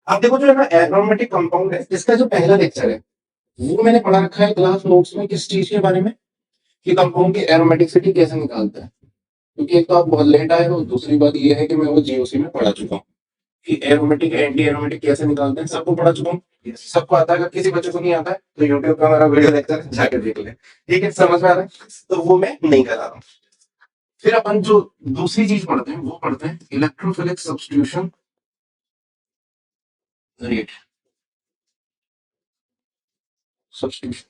अब देखो जो है ना एरोमेटिक कंपाउंड है, इसका जो पहला लेक्चर है वो मैंने पढ़ा रखा है क्लास नोट्स में, किस चीज के बारे में, कि कंपाउंड की एरोमेटिसिटी कैसे निकालते हैं। क्योंकि एक तो आप बहुत लेट आए हो, दूसरी बात ये है कि मैं वो जीओसी में पढ़ा चुका हूँ कि एरोमेटिक एंटी एरोमेटिक कैसे निकालते हैं, सबको पढ़ा चुका हूँ। सबको आता है। अगर किसी बच्चे को नहीं आता है तो यूट्यूब का हमारा वीडियो लेक्चर जाकर देख ले, ठीक है, समझ में आ रहा है, तो वो मैं नहीं करा रहा हूँ। फिर अपन जो दूसरी चीज पढ़ते हैं वो पढ़ते हैं इलेक्ट्रोफिलिक सब्स्टिट्यूशन रेट, सब्स्टिट्यूशन।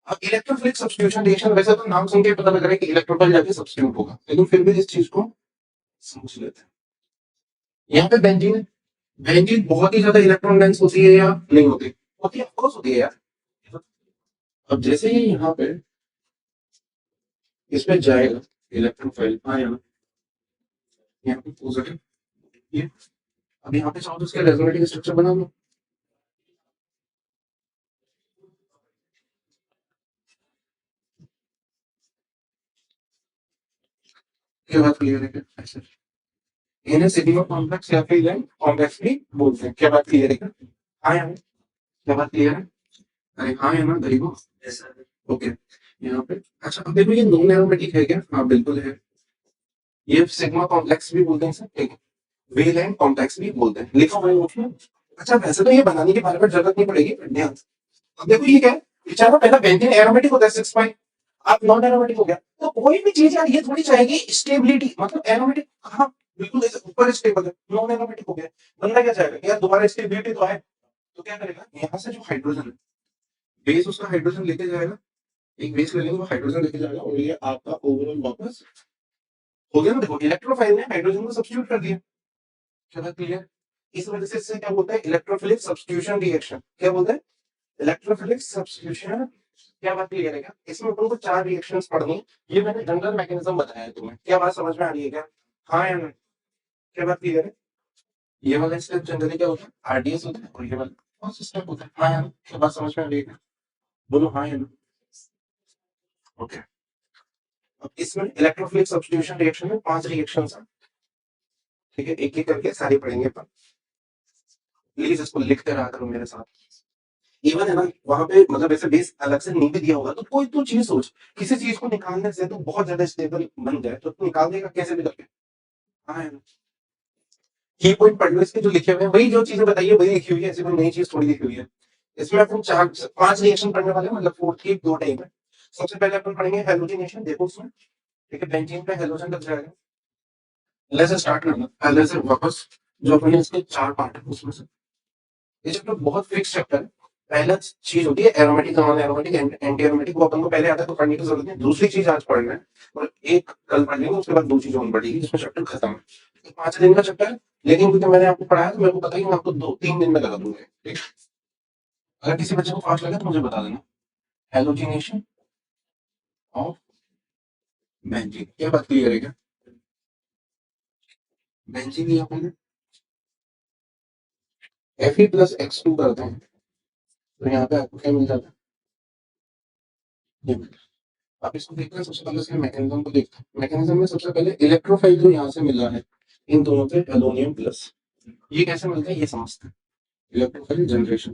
अब इलेक्ट्रोफिलिक सब्स्टिट्यूशन रिएक्शन, वैसे तो नाम सुन के पता लग रहा है कि इलेक्ट्रोफाइल जाके सब्स्टिट्यूट होगा, लेकिन फिर भी इस चीज को समझ लेते हैं। यहाँ पे बेंजीन है, बेंजीन बहुत ही ज्यादा इलेक्ट्रॉन डेंस होती है या नहीं होती? होती है, ऑफ कोर्स होती है यार। अब जैसे ही यहाँ पे इस पे जाएगा इलेक्ट्रोफाइल, हाँ यहाँ यहाँ पे पॉजिटिव, ये अब यहाँ पे चाहो तो इसका रेजोनेटिंग स्ट्रक्चर बना लो। क्या बात क्लियर है क्या? ऐसे इन्हें सिग्मा कॉम्प्लेक्स या फिर इलेक्ट्रॉन कॉम्प्लेक्स भी बोलते हैं। क्या बात क्लियर है क्या? हाँ यहाँ क्या बात क्लियर है? अरे हाँ है ना गरीबो। ओके, यहाँ पे अच्छा अब देखो ये नॉन एरोमेटिक है क्या? हाँ बिल्कुल है। ये सिग्मा कॉम्प्लेक्स भी बोलते हैं सर, ठीक है, वेलेंट कॉम्प्लेक्स भी बोलते हैं, लिखा हुआ है नोट में। अच्छा वैसे तो ये बनाने के बारे में जरूरत नहीं पड़ेगी, ध्यान से। अब देखो ये क्या है, बेचारा पहला बेंजीन एरोमेटिक होता है 6 आप नॉन एरोमेटिक हो गया, तो कोई भी चीज यार ये थोड़ी चाहेगी स्टेबिलिटी, मतलब एरोमेटिक कहाँ, बिल्कुल ऐसे ऊपर स्टेबल है, नॉन एरोमेटिक हो गया, बंदा क्या चाहेगा यार दोबारा स्टेबिलिटी तो आए। तो क्या करेगा, यहाँ से जो हाइड्रोजन है, बेस उसका हाइड्रोजन लेके जाएगा, एक बेस ले लेंगे वो हाइड्रोजन लेके जाएगा, और ये आपका ओवरऑल वापस हो गया ना। देखो इलेक्ट्रोफाइल ने हाइड्रोजन को सब्स्टिट्यूट कर दिया। चलो क्लियर। इस वजह से इससे क्या बोलते हैं, इलेक्ट्रोफिलिक सब्स्टिट्यूशन रिएक्शन। क्या बोलते हैं, इलेक्ट्रोफिलिक सब्स्टिट्यूशन। क्या बात क्लियर है क्या? इसमें अपन को 4 रिएक्शंस पढ़नी है। ये मैंने जनरल मैकेनिज्म बताया है तुम्हें, क्या बात समझ में आ रही है क्या? हाँ या नहीं? क्या बात क्लियर है? ये वाला स्टेप जनरली क्या होता है, आरडीएस होता है, और ये वाला फर्स्ट स्टेप होता है। हाँ या नहीं? क्या बात समझ में आ रही है क्या? बोलो हाँ या नहीं। ओके, अब इसमें इलेक्ट्रोफिलिक सब्स्टिट्यूशन रिएक्शन में 5 रिएक्शंस हैं, ठीक है, एक एक करके सारी पढ़ेंगे अपन। प्लीज इसको लिखते रहा करो मेरे साथ। इवन है ना वहां पे, मतलब ऐसे बेस अलग से नहीं भी दिया होगा तो कोई तो चीज सोच, किसी चीज को निकालने से तो बहुत ज्यादा स्टेबल बन जाए तो तू निकाल देगा कैसे भी करके। हाँ है ना? की पॉइंट पढ़ लो इसके जो लिखे हुए हैं, वही जो चीजें बताइए वही लिखी हुई है, ऐसी कोई नई चीज थोड़ी लिखी हुई है। इसमें अपन 4 5 रिएक्शन पढ़ने वाले हैं, मतलब फोर्थ की 2 टाइप है। सबसे पहले अपन पढ़ेंगे हेलोजिनेशन, देखो उसमें, ठीक है, बेंजीन पे हेलोजन लग जाएगा। पहले से स्टार्ट करना, पहले से वापस, जो अपने इसके 4 पार्ट है उसमें से। ये चैप्टर बहुत फिक्स चैप्टर है। पहला चीज होती है aromatic, non aromatic, anti aromatic, वो अपन को पहले आता है तो पढ़ने की जरूरत नहीं। दूसरी चीज आज पढ़ रहे हैं और एक कल पढ़ लेंगे, उसके बाद 2 चीजें और पढ़ेगी जिसमें चैप्टर खत्म है। तो 5 दिन का चैप्टर है, लेकिन क्योंकि मैंने आपको पढ़ाया तो मेरे को पता है कि मैं आपको 2 3 दिन में लगा दूंगा, ठीक है। अगर किसी बच्चे को फास्ट लगे तो मुझे बता देना। हेलोजिनेशन ऑफ बेंजीन, क्या बात क्लियर है क्या? बेंजीन लिया अपन Fe+X2 करते हैं तो यहाँ पे आपको क्या मिल जाता है, आप इसको देखते हैं। सबसे पहले इसके मैकेनिज्म को देखते हैं। मैकेनिज्म में सबसे पहले इलेक्ट्रोफाइल जो यहाँ से मिला है इन दोनों पे एलोनियम प्लस, ये कैसे मिलता है ये समझते हैं। इलेक्ट्रोफाइल जनरेशन,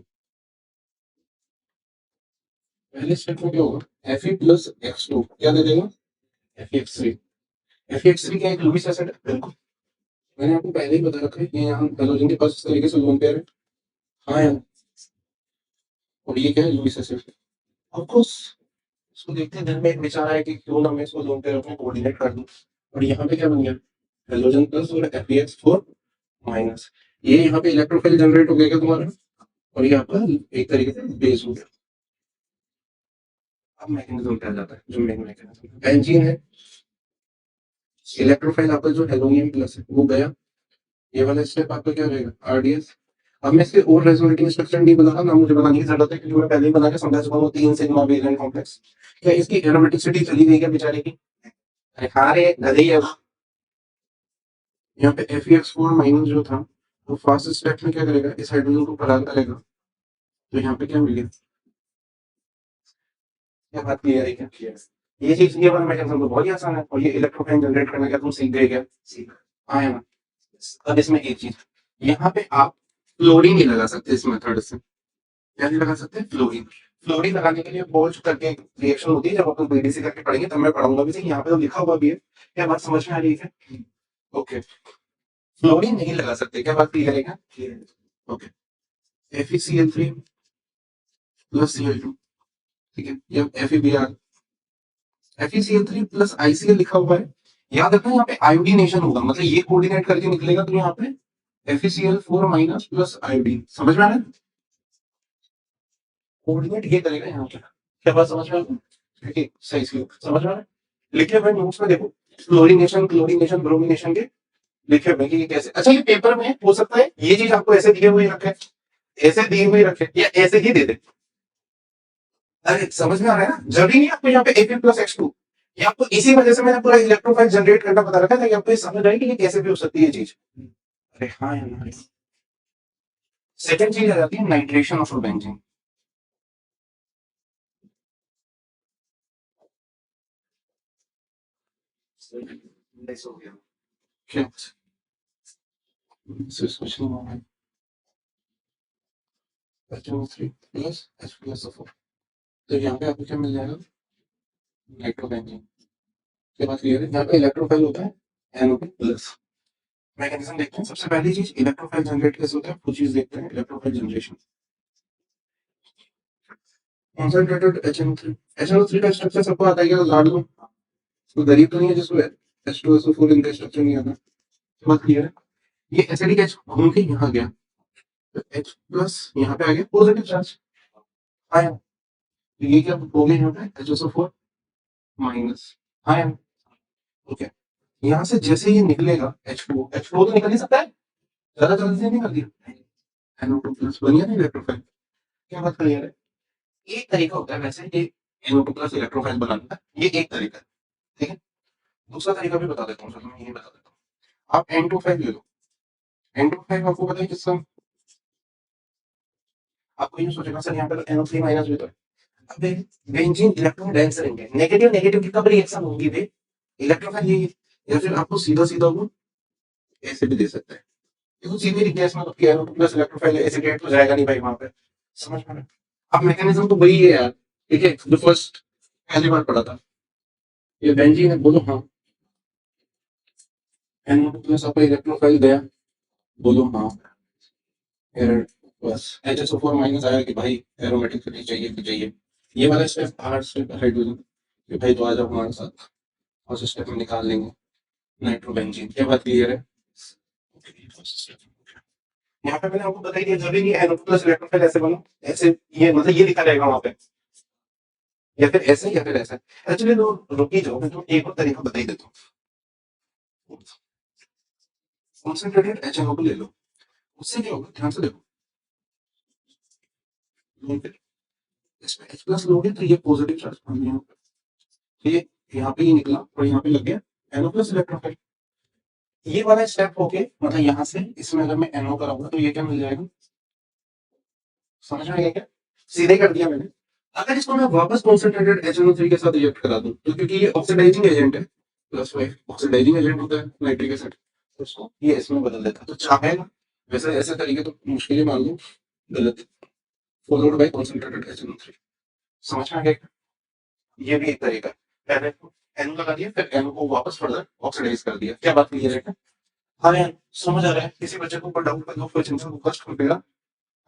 पहले स्टेप में क्या होगा, Fe+X2 क्या दे देगा, Fe+3। Fe+3 क्या एक लुईस एसिड है, बिल्कुल मैंने आपको पहले ही बता रखा है कि यहाँ हेलोजन के पास इस तरीके से लोन पेयर है। हाँ यार, और ये क्या है, लुईस एसिड। ऑफ कोर्स इसको देखते हैं, दिन में एक विचार आया कि क्यों ना मैं इसको लोन पेयर अपने कोऑर्डिनेट कर दूं। और यहाँ पे क्या बन गया, हेलोजन प्लस और Fe4-, ये यहाँ पे इलेक्ट्रोफाइल जनरेट हो गया तुम्हारा, और ये आपका एक तरीके से बेस हो गया। अब मैकेनिज्म क्या जाता है, जो मेन मैकेनिज्म बेंजीन है, इलेक्ट्रोफाइल आपका जो हेलोनियम प्लस है वो गया, ये वाला स्टेप आपका क्या रहेगा, आरडीएस। अब मैं इसके और रेजोनेटिंग स्ट्रक्चर नहीं बना रहा ना, मुझे बताने की जरूरत है क्योंकि मैं पहले ही बना के समझा चुका हूँ 3 सिग्मा वेलेंट कॉम्प्लेक्स। क्या इसकी एरोमेटिसिटी चली गई क्या बेचारे की? अरे हाँ रे गधे है। यहाँ पे Fe4- जो था वो फर्स्ट स्टेप में क्या करेगा, इस हाइड्रोजन को प्रदान करेगा, तो यहाँ पे क्या मिल गया, क्या बात क्लियर है क्या? ये चीज ये वाला मैकेनिज्म तो बहुत ही आसान है, और ये इलेक्ट्रोफाइन जनरेट करना क्या तुम सीख गए क्या? सीख आया ना? अब इसमें एक चीज, यहाँ पे आप फ्लोरीन नहीं लगा सकते इस मेथड से। क्या नहीं लगा सकते? फ्लोरीन। फ्लोरीन लगाने के लिए बोल्ट करके रिएक्शन होती है, जब अपन बीडीसी करके पढ़ेंगे तब मैं पढ़ाऊंगा भी सही, यहाँ पे तो लिखा हुआ भी है। क्या बात समझ में आ रही है? ओके, फ्लोरीन नहीं लगा सकते, क्या बात क्लियर है क्या? ओके, FeCl3 प्लस Cl2, ठीक है, ये FeBr, FeCl3 प्लस ICl लिखा हुआ है। याद रखना यहाँ पे आयोडीनेशन होगा, मतलब ये कोऑर्डिनेट करके निकलेगा, तो यहाँ पे FeCl4 माइनस प्लस आयोडीन। समझ में आ रहा है? कोऑर्डिनेट ये करेगा यहाँ पे। क्या बात समझ में आ रही है? ठीक है, सही सी समझ में आ रहा है? लिखे हुए नोट्स में देखो, फ्लोरिनेशन, क्लोरिनेशन, ब्रोमिनेशन के लिखे हुए कि ये कैसे। अच्छा, ये पेपर में हो सकता है ये चीज आपको ऐसे दिए हुए रखे, ऐसे दिए हुए रखे, या ऐसे ही दे दे। अरे समझ में आ रहा है ना? जरूरी नहीं आपको यहाँ पे Fe प्लस H2, ये आपको इसी वजह से मैंने पूरा इलेक्ट्रोफाइल जनरेट करना बता रखा था कि आपको ये समझ आए कि ये कैसे भी हो सकती है चीज। अरे हाँ यार, सेकंड चीज आ जाती है नाइट्रेशन ऑफ बेंजीन। हो गया क्या? कुछ नहीं होगा। HO3 प्लस H+O4, तो यहाँ पे आपको क्या मिल जाएगा? नाइट्रोबेंजीन। के बाद क्लियर है? यहाँ पे इलेक्ट्रोफाइल होता है NO2 प्लस। मैकेनिज्म देखते हैं। सबसे पहली चीज, इलेक्ट्रोफाइल जनरेट कैसे होता है, वो चीज देखते हैं। Electrophile generation, concentrated HNO3। HNO3 का स्ट्रक्चर सबको आता है क्या? लाड लो, तो गरीब तो नहीं है जिसको H2SO4 इनका स्ट्रक्चर नहीं आता। बात क्लियर है? ये एसिडिक H घूम के यहाँ गया, तो H प्लस यहाँ पे आ गया पॉजिटिव चार्ज आया, तो ये क्या हो गया यहाँ पे HSO4 माइनस आया। ओके, यहाँ से जैसे ये निकलेगा H2O तो निकल ही सकता है, ज्यादा जल्दी से निकल दिया, NO2 प्लस बन गया ना इलेक्ट्रोफाइल। क्या बात क्लियर है? एक तरीका होता है वैसे ये NO2 प्लस इलेक्ट्रोफाइल बनाने का, ये एक तरीका है, ठीक है। दूसरा तरीका भी बता देता हूँ, चलो मैं ये बता देता हूँ। आप N25 ले लो। N25 आपको पता है किसका? आपको ये सोचेगा सर यहाँ पे तो NO3 माइनस भी तो है। अबे बेंजीन इलेक्ट्रॉन डेंस रिंग है, नेगेटिव नेगेटिव की कब रिएक्शन होगी बे? इलेक्ट्रोफाइल ये, या फिर आपको सीधा सीधा वो ऐसे भी दे सकता है। देखो सीधे replacement of NO2 plus electrophile acetate तो जाएगा नहीं भाई वहां पे। समझ में आ रहा है? अब मैकेनिज्म तो वही है यार, ठीक है, जो फर्स्ट पहली बार पढ़ा था। ये बेंजीन है, बोलो हाँ। NO2 प्लस आपका इलेक्ट्रोफाइल गया, बोलो हाँ। फिर बस HSO4 माइनस आया कि भाई एरोमेटिक चाहिए कि चाहिए। ये वाला स्टेप हर स्टेप हाइड्रोजन कि भाई तो आ जाओ हमारे साथ, और उस स्टेप में निकाल लेंगे नाइट्रोबेंजीन। क्या बात क्लियर है? यहाँ पे मैंने आपको बता ही दिया, जरूरी नहीं है NO2 प्लस इलेक्ट्रोफाइल ऐसे बनो, ऐसे ये मतलब ये लिखा रहेगा वहां पे, या फिर ऐसे या फिर ऐसे। एक्चुअली तो रुक ही जाओ, मैं तुम्हें एक और तरीका बता ही देता हूँ। कॉन्सेंट्रेटेड HNO को ले लो, उससे क्या होगा ध्यान से देखो, इसमें H प्लस लोगे तो ये पॉजिटिव चार्ज बन गया, तो ये यहाँ पे ही निकला और यहाँ पे लग गया NO प्लस इलेक्ट्रोफाइल। ये वाला स्टेप होके मतलब यहाँ से इसमें अगर मैं NO कराऊंगा तो ये क्या मिल जाएगा? समझ में आएगा क्या? सीधे कर दिया मैंने। अगर इसको मैं वापस कॉन्सेंट्रेटेड HNO3 के साथ रिएक्ट करा दूं, तो क्योंकि ये ऑक्सीडाइजिंग एजेंट है, +5 ऑक्सीडाइजिंग एजेंट होता है नाइट्रिक एसिड, तो उसको ये इसमें बदल देता, तो चाहेगा वैसे ऐसे तरीके तो मुश्किल ही मान लो गलत, फॉलोड बाय कॉन्सेंट्रेटेड HNO3। समझ में आ गया? ये भी एक तरीका है, पहले NO लगा दिया फिर NO को वापस फर्दर ऑक्सीडाइज कर दिया। क्या बात क्लियर है? हाँ यार, समझ आ रहा है? किसी बच्चे को ऊपर डाउट का क्वेश्चन को कष्ट कर,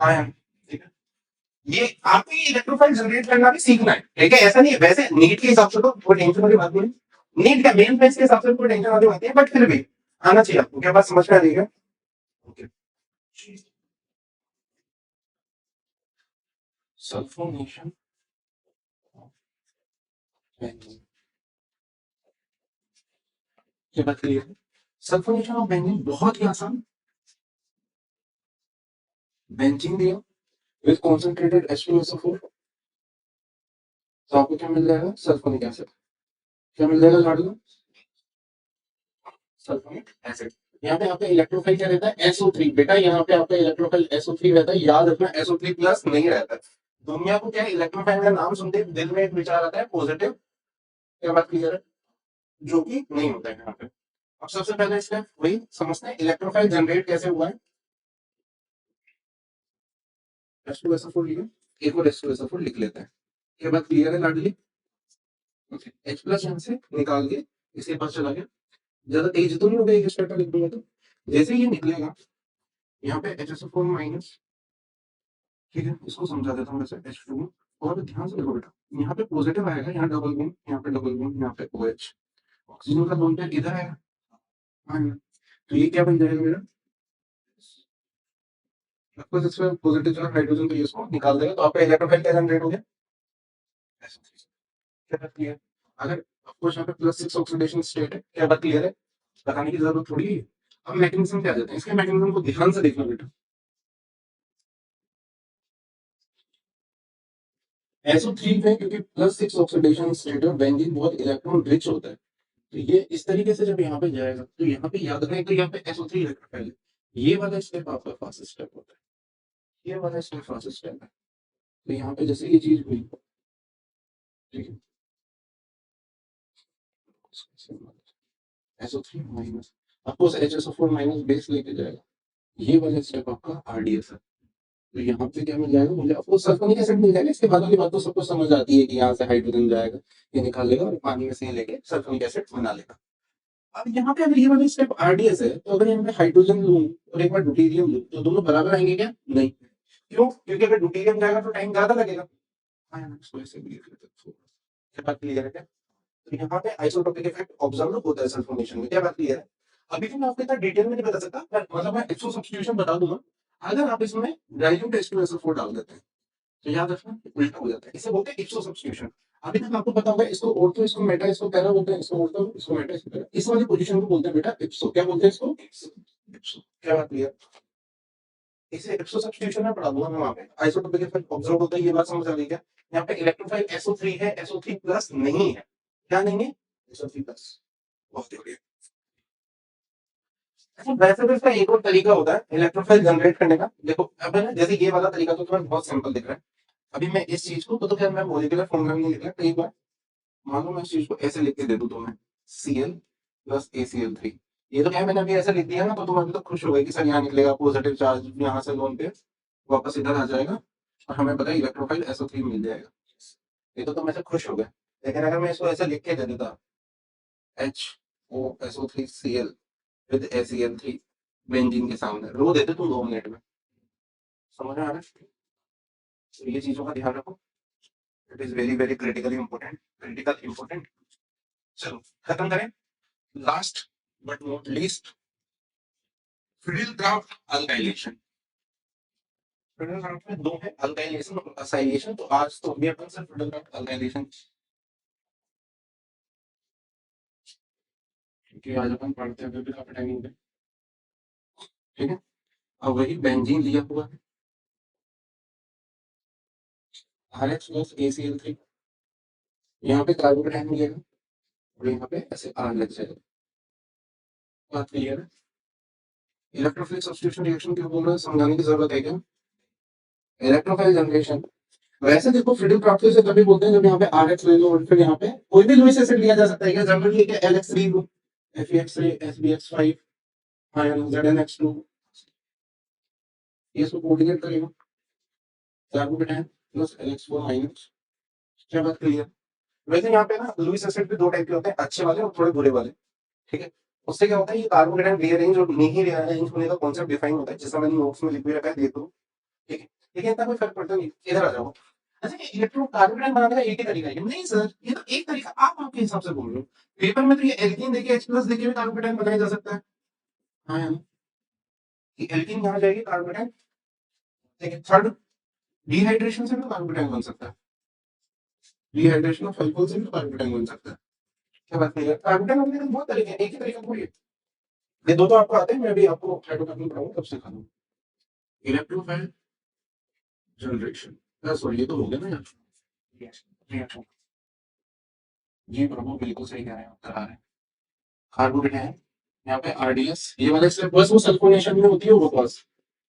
हाँ यार, ठीक है। ये आपको ये इलेक्ट्रोफाइल जनरेट करना भी सीखना है, ठीक है, ऐसा नहीं है। वैसे नीट के हिसाब से तो कोई टेंशन वाली बात नहीं है, नीट का मेन बेस के हिसाब से कोई टेंशन वाली बात नहीं है, बट फिर भी आना चाहिए आपको। क्या बात समझ में आ रही है? ओके, सल्फोनेशन, क्या बात क्लियर है? सल्फोनेशन ऑफ बेंजीन बहुत ही आसान, बेंजीन दिया विद कॉन्सेंट्रेटेड H2SO4, तो आपको क्या मिल जाएगा? Sulphonic acid. क्या मिल जाएगा लाडू? Sulphonic acid. यहाँ पे आपका इलेक्ट्रोफाइल क्या रहता है? SO3। बेटा यहाँ पे आपका इलेक्ट्रोफाइल SO3 रहता है, याद रखना SO3 प्लस नहीं रहता है। दुनिया को क्या है, इलेक्ट्रोफाइल का नाम सुनते ही दिल में एक विचार आता है पॉजिटिव। क्या बात क्लियर है? जो कि नहीं होता है यहाँ पे। अब सबसे पहले स्टेप वही समझते हैं, इलेक्ट्रोफाइल जनरेट कैसे हुआ है। H2SO4 लिखा, एक और H2SO4 लिख लेते हैं। ये बात क्लियर है लाडली? H प्लस यहाँ से निकाल के इसके पास चला गया, ज्यादा तेज तो नहीं हो गया एक स्टेप पे लिख दूंगा तो। जैसे ही ये निकलेगा यहाँ पे HSO4 माइनस, ठीक है, इसको समझा देता हूँ वैसे H2। और ध्यान से देखो बेटा, यहाँ पे पॉजिटिव आएगा, यहाँ डबल बॉन्ड, यहाँ पे डबल बॉन्ड, यहाँ पे OH, ऑक्सीजन का लोन पेयर इधर आएगा। हाँ, तो ये क्या बन जाएगा मेरा, ऑफकोर्स इसमें पॉजिटिव चार्ज हाइड्रोजन, तो ये इसको निकाल देगा, तो आपका इलेक्ट्रोफाइल क्या जनरेट हो गया, क्या बात क्लियर। अगर ऑफकोर्स यहाँ पे +6 ऑक्सीडेशन स्टेट है, क्या बात क्लियर है, बताने की जरूरत थोड़ी है। अब मैकेनिज्म क्या देते हैं, इसके मैकेनिज्म को ध्यान से देखना बेटा। SO3 में क्योंकि +6 ऑक्सीडेशन स्टेट है, बेंजीन बहुत इलेक्ट्रॉन रिच होता है, तो ये इस तरीके से जब यहाँ पे जाएगा तो यहाँ पे याद रखना, तो यहाँ पे SO3 इलेक्ट्रोफाइल है, ये वाला स्टेप आपका फास्ट स्टेप होता है, ये वाला स्टेप फास्ट स्टेप है। तो यहाँ पे जैसे ये चीज हुई, ठीक है, SO3 माइनस, आपको HSO4 माइनस बेस लेके जाएगा, ये वाला स्टेप आपका RDS है। तो यहाँ पे क्या मिल जाएगा मुझे, आपको सल्फ्यूरिक एसिड मिल जाएगा। इसके बाद वाली बात तो सबको समझ आती है कि यहाँ से हाइड्रोजन जाएगा, ये निकाल लेगा और पानी में से लेके सल्फ्यूरिक एसिड बना लेगा। अब यहाँ पे अगर ये वाला स्टेप RDS है, तो अगर यहाँ पे हाइड्रोजन लूं और एक बार ड्यूटेरियम लूं, तो दोनों बराबर आएंगे क्या, नहीं, क्यों, क्योंकि अगर ड्यूटेरियम जाएगा तो टाइम ज्यादा लगेगा। हाँ, इसको ऐसे भी लिख लेते हैं, क्या बात क्लियर है क्या। तो यहाँ पे आइसोटोपिक इफेक्ट ऑब्जर्व होता है सल्फोनेशन में, क्या बात क्लियर है। अभी तो मैं आपको इतना डिटेल में नहीं बता सकता, मतलब मैं एक्सो सब्स्टिट्यूशन बता दूंगा। अगर आप इसमें डाइल्यूट H2SO4 डाल देते हैं तो याद रखना उल्टा हो जाता है, इसे बोलते हैं इप्सो सब्स्टिट्यूशन। अभी तक आपको पता होगा इसको ऑर्थो, इसको मेटा, इसको पैरा बोलते हैं, इसको ऑर्थो, इसको मेटा, इसको पैरा, इस वाली पोजीशन को बोलते हैं बेटा इप्सो। क्या बोलते हैं इसको, इप्सो। क्या बात क्लियर, इसे इप्सो सब्स्टिट्यूशन में पढ़ा दूंगा मैं वहां पे। आइसोटोपिक इफेक्ट ऑब्जर्व होता है, ये बात समझ आ गई क्या। यहाँ पे इलेक्ट्रोफाइल SO3 है, SO3 प्लस नहीं है, क्या नहीं है, SO3 प्लस। बहुत बढ़िया। अच्छा, वैसे तो इसका एक और तरीका होता है इलेक्ट्रोफाइल जनरेट करने का। देखो अब है ना, जैसे ये वाला तरीका तो तुम्हें बहुत सिंपल दिख रहा है। अभी मैं इस चीज को तो खैर मैं मॉलिक्यूलर फॉर्मूला में नहीं लिख रहा, कई बार मान लो मैं इस चीज को ऐसे लिख के दे दूं तुम्हें, Cl प्लस ACl3। ये तो क्या है, मैंने अभी ऐसे लिख दिया ना, तो तुम अभी तो खुश हो गए कि सर यहाँ निकलेगा पॉजिटिव चार्ज, यहाँ से लोन पे वापस इधर आ जाएगा और हमें पता है इलेक्ट्रोफाइल SO3 मिल जाएगा। ये तो तुम ऐसे खुश हो गए। लेकिन अगर मैं इसको ऐसे लिख के दे देता, HOSO3Cl विद ACl3 बेंजीन के सामने, रो देते तुम 2 मिनट में, समझ में आ रहा है। तो ये चीजों का ध्यान रखो, it is very very critically important, critical important. चलो खत्म करें, last but not least, Friedel Crafts alkylation. Friedel Crafts में दो है, अल्काइलेशन और असाइलेशन। तो आज तो अभी अपन सिर्फ फिडिलक्राफ्ट अल्काइलेशन, क्योंकि आज अपन पढ़ते हैं अभी काफी टाइम हो गया, ठीक है। अब वही बेंजीन लिया हुआ है, RH प्लस ACl3, यहाँ पे कार्बन कैटायन मिलेगा और यहाँ पे ऐसे R लग जाएगा। बात क्लियर है। इलेक्ट्रोफिलिक सब्स्टिट्यूशन रिएक्शन क्यों बोल रहे हैं, समझाने की जरूरत है क्या। इलेक्ट्रोफाइल जनरेशन, वैसे देखो फिडिल प्राप्ति से तभी बोलते हैं जब यहाँ पे RH ले लो और फिर यहाँ पे कोई भी लुईस एसिड लिया जा सकता है क्या, जनरली क्या LX3 लो, FeX3 SbX5 ZnH2, ये इसको कोऑर्डिनेट करेगा कार्बोकेटायन प्लस LX4 माइनस। क्या बात क्लियर। वैसे यहाँ पे ना लुईस एसिड भी दो टाइप के होते हैं, अच्छे वाले और थोड़े बुरे वाले, ठीक है। उससे क्या होता है, ये कार्बोकेटायन रीअरेंज और नहीं रीअरेंज होने का कॉन्सेप्ट डिफाइन होता है, जिसका मैंने नोट्स में लिख भी रखा है, देख लो, ठीक है। लेकिन इतना कोई फर्क पड़ता नहीं, इधर आ जाओ। अच्छा, ये इलेक्ट्रो कार्बोकेटायन बनाने का एक ही तरीका है, नहीं सर ये तो एक तरीका आप आपके हिसाब से बोल रहे हो। पेपर में तो ये एल्कीन देके H प्लस देके भी कार्बोकेटायन बनाया जा सकता है। हाँ यार, ये एल्कीन कहाँ जाएगी कार्बोकेटायन, देखिए थर्ड, डिहाइड्रेशन से भी कार्बोकेटायन बन सकता है, डिहाइड्रेशन ऑफ अल्कोहल से भी कार्बोकेटायन बन सकता है। क्या बात है, कार्बोकेटायन बनने के बहुत तरीके हैं, एक ही तरीका थोड़ी है। ये दो तो आपको आते हैं, मैं भी आपको हाइड्रोकार्बन पढ़ाऊंगा तब सिखा दूंगा। इलेक्ट्रोफाइल जनरेशन, सॉरी ये तो हो गया ना यार, रिएक्शन। जी प्रभु बिल्कुल सही कह रहे हैं, आप करा रहे हैं। कार्बोकेटायन यहाँ पे RDS, ये वाला स्टेप बस वो सल्फोनेशन में होती है वो बस,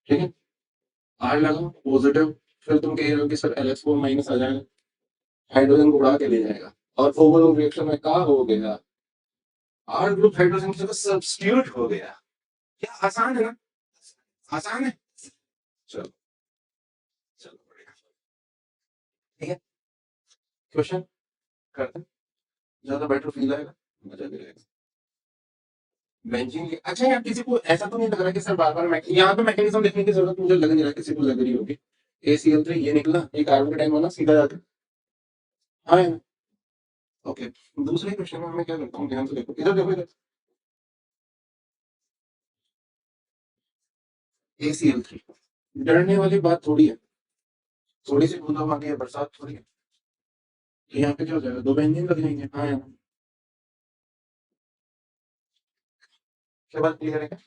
ठीक है। R लगा पॉजिटिव, फिर तुम कह रहे हो कि सर LH4 माइनस आ जाएगा, हाइड्रोजन को उड़ा के ले जाएगा और ओवरऑल रिएक्शन में क्या हो गया, आर ग्रुप हाइड्रोजन की जगह सब्स्टिट्यूट हो गया। क्या आसान है ना? आसान है। चलो चलो बढ़िया। ठीक है, क्वेश्चन करते हैं, ज्यादा बेटर फील आएगा, मजा भी आएगा। बेंजीन अच्छा यार, किसी को ऐसा तो नहीं लग रहा कि सर बार बार यहाँ पे मैकेनिज्म देखने की जरूरत मुझे लग नहीं रहा किसी को लग रही होगी। ACl3 ये निकला, ये कार्बन का टाइम वाला सीधा जाके। हाँ है ना? ओके, दूसरे क्वेश्चन में मैं क्या करता हूँ, ध्यान से देखो, इधर देखो, इधर ACl3 डरने वाली बात थोड़ी है, थोड़ी सी बूंदाबांदी है, बरसात थोड़ी है। तो यहाँ पे क्या हो जाएगा, दो बेंजीन लग जाएंगे। हाँ यार, क्या बात क्लियर है क्या?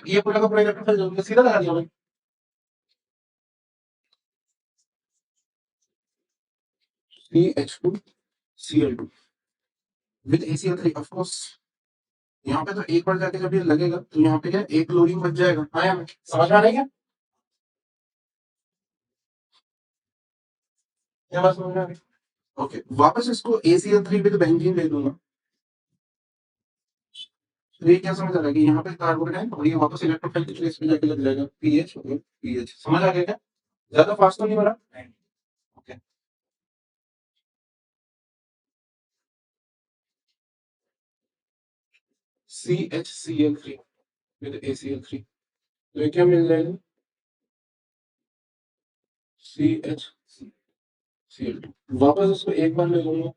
ये पूरा का पूरा इलेक्ट्रोफाइल सीधा लगा दिया मैंने। CH2Cl2 with ACl3 of course. यहाँ पे तो एक बार जाके जब ये लगेगा तो यहाँ पे क्या है, एक क्लोरीन बच जाएगा। हाँ यार, समझ में आ रहा है क्या? क्या बात समझ में आ रही है? ओके, वापस इसको ACl3 विद बेंजीन ले लूंगा। तो ये क्या समझ आ रहा है कि यहाँ पे कार्बोनेट है और ये वापस इलेक्ट्रोफाइल की प्लेस पे जाके लग जाएगा, पीएच और पीएच। समझ आ गया क्या? ज्यादा फास्ट तो नहीं बना? ओके, CHCl3 विद ACl3, तो ये क्या मिल जाएगा, CHCl2। वापस इसको एक बार ले लूंगा,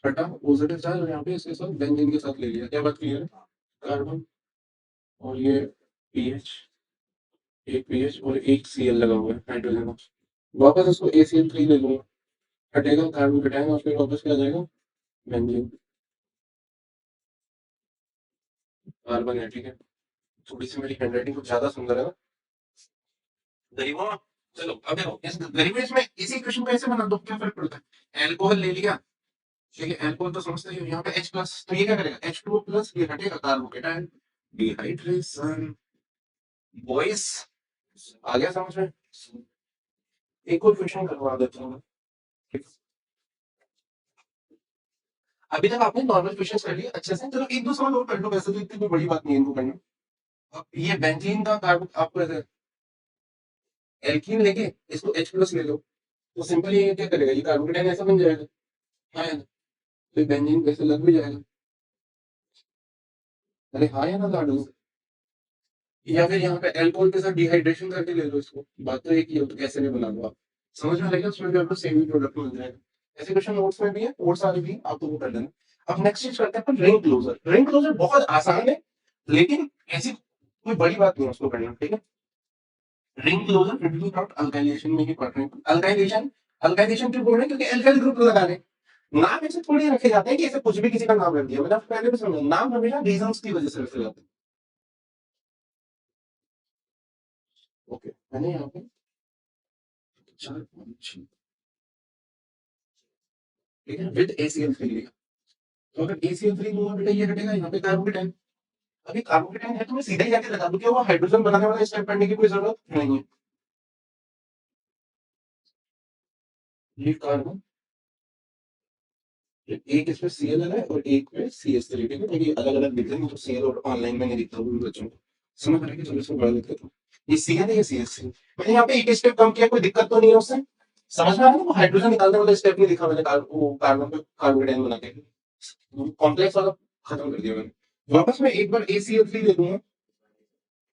हटा पॉजिटिव चार्ज और यहाँ पे इसके साथ बेंजीन के साथ ले लिया। क्या बात क्लियर है? कार्बन और ये पीएच, एक पीएच और एक Cl लगा हुआ है हाइड्रोजन। वापस इसको ACl3 ले लूंगा, हटेगा कार्बन कटाएंगे और फिर वापस क्या आ जाएगा, बेंजीन। कार्बन है, ठीक है। थोड़ी सी मेरी हैंडराइटिंग कुछ ज्यादा सुंदर है ना गरीबों। चलो अब देखो, इस गरीबेश में इसी क्वेश्चन को ऐसे बना दो, क्या फर्क पड़ता है। एल्कोहल ले लिया, ठीक है, एल्कोहल तो समझते ही हो, यहाँ पे H प्लस, तो ये क्या करेगा, H2O प्लस, ये हटेगा कार्बोकेटायन, डिहाइड्रेशन। बॉयस आ गया समझ में? एक और क्वेश्चन करवा देता हूँ मैं, ठीक है? अभी तक आपने नॉर्मल क्वेश्चन कर लिए अच्छे से, चलो एक दो सवाल और कर लो, वैसे तो इतनी कोई बड़ी बात नहीं है इनको करना। अब ये बेंजीन का कार्बन आपको ऐसे एल्कीन लेके इसको H प्लस ले लो, तो सिंपल ये क्या करेगा, ये कार्बोकेटायन ऐसा बन जाएगा। हाँ है ना? तो बेंजीन कैसे लग भी जाएगा। अरे हाँ या ना लाडू, या फिर यहाँ पे एल्कोहल के साथ डिहाइड्रेशन करके ले लो इसको, बात तो एक ही हो, तो कैसे भी बना लो आप। समझ में आएगा, उसमें भी आपको सेम ही प्रोडक्ट मिल जाएगा। ऐसे क्वेश्चन नोट्स में भी है, और सारे भी आपको वो कर लेना। अब नेक्स्ट चीज करते हैं अपन, रिंग क्लोजर। रिंग क्लोजर बहुत आसान है, लेकिन ऐसी कोई बड़ी बात नहीं है उसको करना, ठीक है। Ring closure principle not alkylation में ही पढ़ रहे हैं। अल्काइलेशन, अल्काइलेशन क्यों बोल रहे हैं, क्योंकि एल्काइल ग्रुप लगा रहे हैं। नाम ऐसे थोड़ी रखे जाते हैं कि ऐसे कुछ भी किसी का नाम रख दिया, मैंने आपको पहले भी समझा, नाम हमेशा रीजंस की वजह से रखे जाते हैं। ओके, मैंने यहाँ पे चार पाँच छह, ठीक है, विद ACl3 लिया। तो अगर ACl3 लूंगा बेटा, ये हटेगा, यहाँ पे कार्बोकेटाइन। अभी कार्बोकेटाइन है तो मैं सीधा ही जाके लगा दूं, क्या वो हाइड्रोजन बनाने वाला स्टेप करने की कोई जरूरत नहीं है। ये कार्बन, एक इसमें Cl है और एक में CH3, ठीक है, ताकि अलग अलग दिख जाए, तो Cl और ऑनलाइन में नहीं दिखता वो बच्चों को। समझ रहे हैं? चलो इसको बड़ा दिक्कत है, ये Cl है, ये CH3। मैंने यहाँ पे एक स्टेप कम किया, कोई दिक्कत तो नहीं है उससे। समझ में आ रहा है ना, वो हाइड्रोजन निकालने वाला स्टेप नहीं दिखा मैंने, कार्बन पे कार्बोकेटाइन बना के कॉम्प्लेक्स वाला खत्म कर दिया मैंने। वापस मैं एक बार ACl3 ले लूंगा,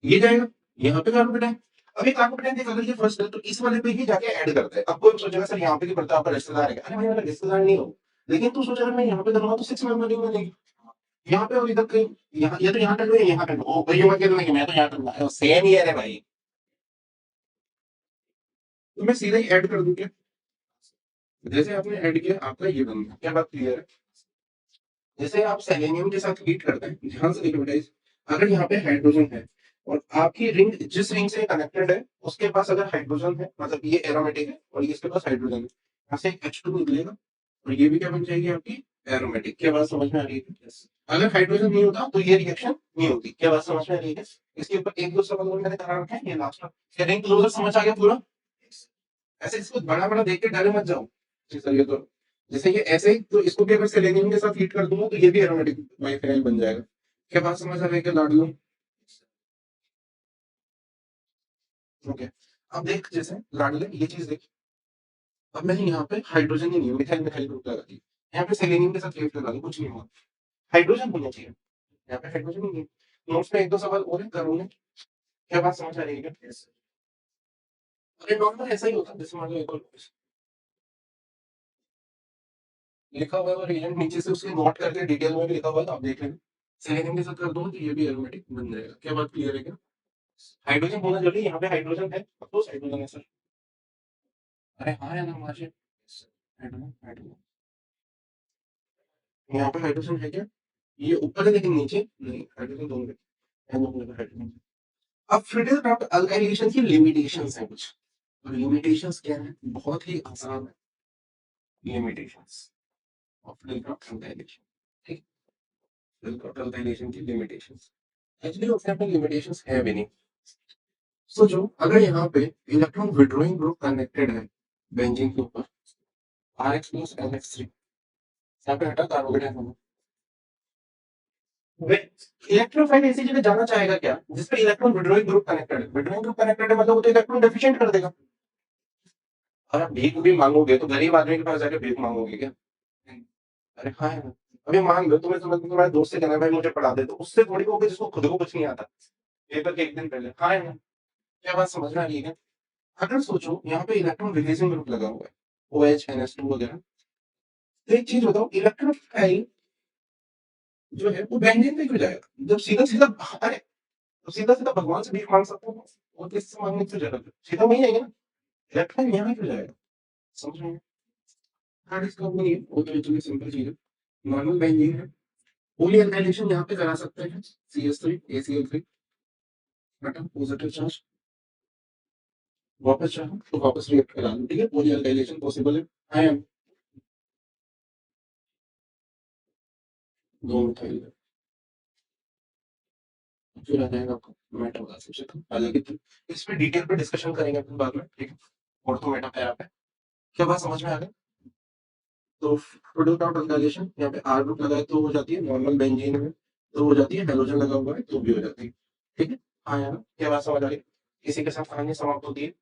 ये जाएगा, यहाँ पे कार्बोकेटाइन। अभी कार्बोकेटाइन देख, अगर ये फर्स्ट है तो इस वाले पे ही जाके ऐड करता है। अब कोई सोचेगा सर यहाँ पे की पड़ता है, आपका रिश्तेदार है क्या? अरे भाई मेरा रिश्तेदार नहीं हो, लेकिन तू सोच, अगर मैं यहाँ पे करूंगा तो 6 मेंबर बनेगी, यहाँ पे और इधर कहीं, यहाँ या तो यहाँ कर लो या यहाँ कर लो। ओ भाई ये मत कहना कि मैं तो यहाँ करूंगा, सेम ही है रे भाई। तो मैं सीधा ही ऐड कर दूं क्या? जैसे आपने ऐड किया, आपका ये बन गया। क्या बात क्लियर है? जैसे आप सेलेनियम के साथ हीट करते हैं, ध्यान से देखो बेटा, अगर यहाँ पे हाइड्रोजन है और आपकी रिंग जिस रिंग से कनेक्टेड है उसके पास अगर हाइड्रोजन है, मतलब ये एरोमेटिक है और ये इसके पास हाइड्रोजन है, यहाँ से H2 निकलेगा और ये भी क्या बन जाएगी आपकी एरोमेटिक। क्या बात समझ में आ रही है? Yes. अगर हाइड्रोजन नहीं होता तो ये रिएक्शन नहीं होती। क्या बात समझ में आ रही है? इसके ऊपर एक दो सवाल और मैंने करा रखे हैं, ये लास्ट का रिंग क्लोजर समझ आ गया पूरा। ऐसे इसको बड़ा बड़ा देख के डरे मत जाओ जी सर, ये तो जैसे ये ऐसे ही, तो इसको भी अगर सेलेनियम के साथ हीट कर दूंगा तो ये भी एरोमेटिक बाइफेनाइल बन जाएगा। क्या बात समझ आ रही है क्या लाडलू? ओके। अब देख जैसे लाडले ये चीज देख, अब मैंने यहाँ पे हाइड्रोजन ही नहीं है, मिथाइल मिथाइल ग्रुप लगा दी, यहाँ पे सेलेनियम के साथ हीट लगा दी, कुछ नहीं हुआ। हाइड्रोजन होना चाहिए, यहाँ पे हाइड्रोजन ही नहीं है। नोट्स में एक दो सवाल और करूंगा। क्या बात समझ आ रही है क्या? अरे नॉर्मल ऐसा ही होता है, जैसे मान लो एक और लिखा हुआ है और रिएजेंट नीचे से उसके नोट करके डिटेल में भी लिखा हुआ है, तो आप देख लेंगे। सेलेनियम के साथ कर दूंगा तो ये भी एरोमेटिक बन जाएगा। क्या बात क्लियर है क्या? हाइड्रोजन होना जरूरी है, यहाँ पे हाइड्रोजन है, अब तो हाइड्रोजन है सर। अरे हाँ यार मार्जिन, हाइड्रोजन हाइड्रोजन, यहाँ पे हाइड्रोजन है क्या? ये ऊपर है लेकिन नीचे नहीं, हाइड्रोजन दोनों में है, दोनों में हाइड्रोजन। अब फिर अबाउट अल्काइलेशन की लिमिटेशंस है कुछ, और लिमिटेशंस क्या है? बहुत ही आसान है। लिमिटेशंस ऑफ डिलक्रॉफ्ट अल्काइलेशन, ठीक है? डिलक्रॉफ्ट अल्काइलेशन की लिमिटेशंस, एक्चुअली उसके अपने लिमिटेशंस है भी नहीं। सोचो अगर यहाँ पे इलेक्ट्रॉन विड्रॉइंग ग्रुप कनेक्टेड है बेंजीन के ऊपर, RX प्लस NX3, यहाँ पे हटा कार्बोकेटाइन होगा, इलेक्ट्रोफाइल ऐसी जगह जाना चाहेगा क्या जिसपे इलेक्ट्रॉन विड्रॉइंग ग्रुप कनेक्टेड है? विड्रॉइंग ग्रुप कनेक्टेड है मतलब वो तो इलेक्ट्रॉन डेफिशिएंट कर देगा। और आप भीख भी मांगोगे तो गरीब आदमी के पास जाके भीख मांगोगे क्या? अरे हाँ यार, अभी मान लो तुम्हारे दोस्त से कहना भाई मुझे पढ़ा दे, तो उससे थोड़ी होगा जिसको खुद को कुछ नहीं आता पेपर के एक दिन पहले। हाँ यार, क्या बात समझ में आ रही है क्या? अगर सोचो यहाँ पे इलेक्ट्रॉन रिलीजिंग ग्रुप लगा हुआ है, OH NH2 वगैरह, तो एक चीज बताओ, इलेक्ट्रोफाइल जो है वो बेंजीन पे क्यों जाएगा जब सीधा सीधा, अरे तो सीधा सीधा भगवान से भीख मांग सकता हूँ, और किससे मांगने की जरूरत है, सीधा वही आएगा ना। इलेक्ट्रॉन यहाँ क्यों जाएगा? समझ रहे हैं? हाँ इसका वो नहीं है, वो तो इतनी सिंपल चीज है, नॉर्मल बेंजीन है। पोली अल्काइलेशन यहाँ पे करा सकते हैं, CH3 ACl3, बटा पॉजिटिव चार्ज, वापस चाहो तो वापस रिएक्ट करा लो, ठीक है? पोली अल्काइलेशन पॉसिबल है। आयन दो मिथाइल, फिर आ जाएगा आपको मेटा का सबसे, हालांकि इस पे डिटेल पे डिस्कशन करेंगे अपन बाद में, ठीक है? और तो मेटा पैरा पे, क्या बात समझ में आ गई? तो प्रोडक्ट आउट अल्काइलेशन, यहाँ पे R ग्रुप लगाए तो हो जाती है, नॉर्मल बेंजीन में तो हो जाती है, हेलोजन लगा हुआ है तो भी हो जाती है, ठीक है? हाँ यार, क्या बात समझ आ रही है? इसी के साथ कहानी समाप्त होती है।